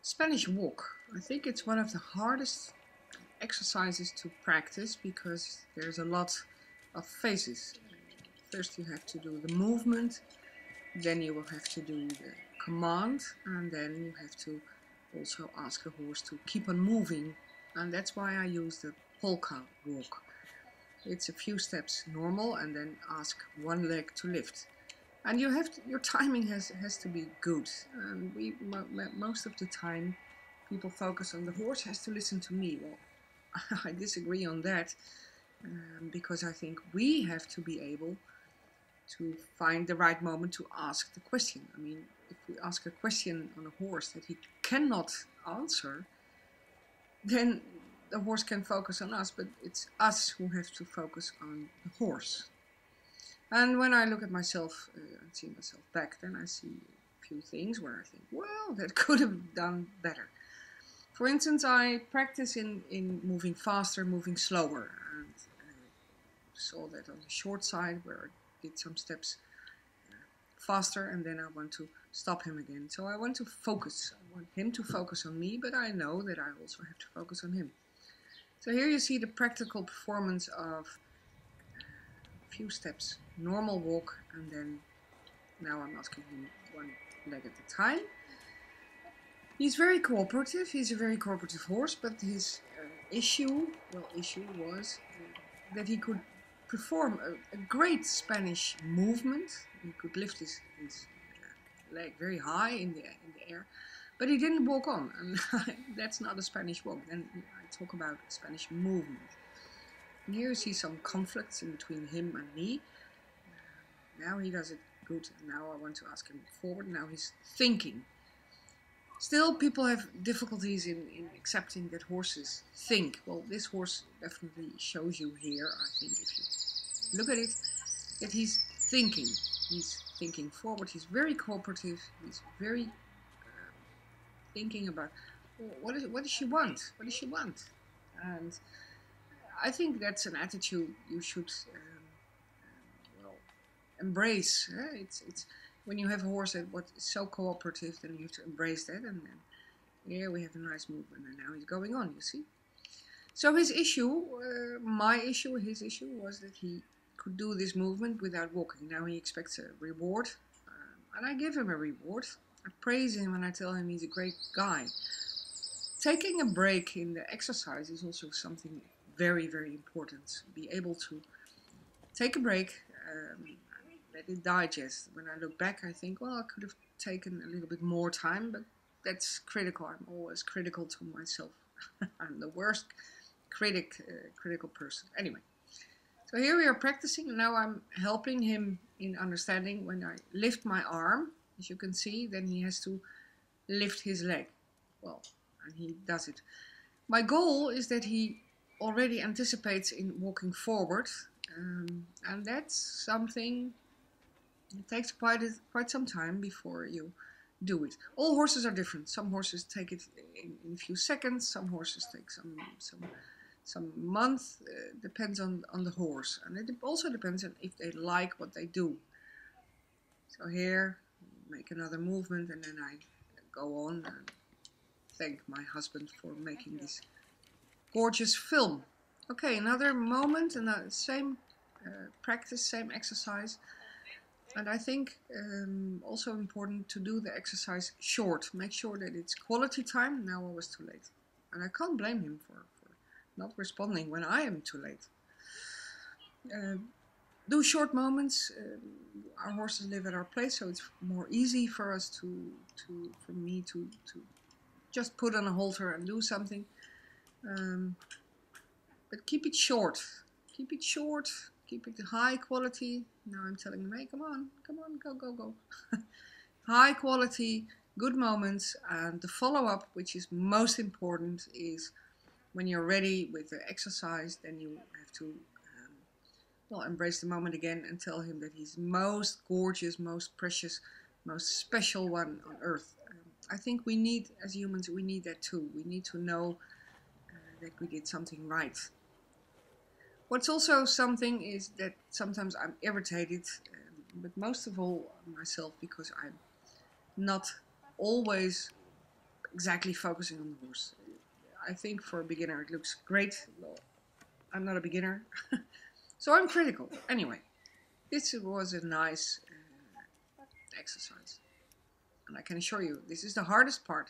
Spanish walk. I think it's one of the hardest exercises to practice because there's a lot of phases. First you have to do the movement, then you will have to do the command, and then you have to also ask a horse to keep on moving. And that's why I use the polka walk. It's a few steps normal and then ask one leg to lift. And your timing has to be good. And most of the time, people focus on the horse has to listen to me. Well, I disagree on that because I think we have to be able to find the right moment to ask the question. I mean, if we ask a question on a horse that he cannot answer, then the horse can focus on us, but it's us who have to focus on the horse. And when I look at myself and see myself back, then I see a few things where I think, well, that could have done better. For instance, I practice in moving faster, moving slower. And I saw that on the short side where I did some steps faster and then I want to stop him again. So I want to focus. I want him to focus on me, but I know that I also have to focus on him. So here you see the practical performance of a few steps. Normal walk, and then now I'm asking him one leg at a time. He's very cooperative. He's a very cooperative horse, but his issue was that he could perform a great Spanish movement. He could lift his leg very high in the air, but he didn't walk on, and that's not a Spanish walk. Then I talk about Spanish movement. And here you see some conflicts in between him and me. Now he does it good, and now I want to ask him forward. Now he's thinking. Still, people have difficulties in accepting that horses think. Well, this horse definitely shows you here, I think, if you look at it, that he's thinking. He's thinking forward. He's very cooperative. He's very thinking about what does she want? What does she want? And I think that's an attitude you should embrace. It's when you have a horse that is so cooperative, then you have to embrace that. And then here we have a nice movement, and now he's going on. You see. So his issue, his issue was that he could do this movement without walking. Now he expects a reward, and I give him a reward. I praise him and I tell him he's a great guy. Taking a break in the exercise is also something very, very important. Be able to take a break, let it digest. When I look back, I think, well, I could have taken a little bit more time, but that's critical. I'm always critical to myself. I'm the worst critical person. Anyway, so here we are practicing, and now I'm helping him in understanding. When I lift my arm, as you can see, then he has to lift his leg. Well, and he does it. My goal is that he already anticipates in walking forward, and that's something. It takes quite some time before you do it. All horses are different. Some horses take it in a few seconds. Some horses take some months. Depends on the horse, and it also depends on if they like what they do. So here, make another movement, and then I go on and thank my husband for making this gorgeous film. Okay, another moment, and same practice, same exercise. And I think also important to do the exercise short. Make sure that it's quality time. Now I was too late. And I can't blame him for not responding when I am too late. Do short moments. Our horses live at our place, so it's more easy for us for me to just put on a halter and do something. But keep it short. Keep it short. Keep it high quality. Now I'm telling him, hey, come on, go. High quality, good moments, and the follow-up, which is most important, is when you're ready with the exercise, then you have to embrace the moment again and tell him that he's most gorgeous, most precious, most special one on earth. I think we need, as humans, we need that too. We need to know that we did something right. What's also something is that sometimes I'm irritated, but most of all myself, because I'm not always exactly focusing on the horse. I think for a beginner it looks great. Well, I'm not a beginner, so I'm critical. Anyway, this was a nice exercise. And I can assure you, this is the hardest part.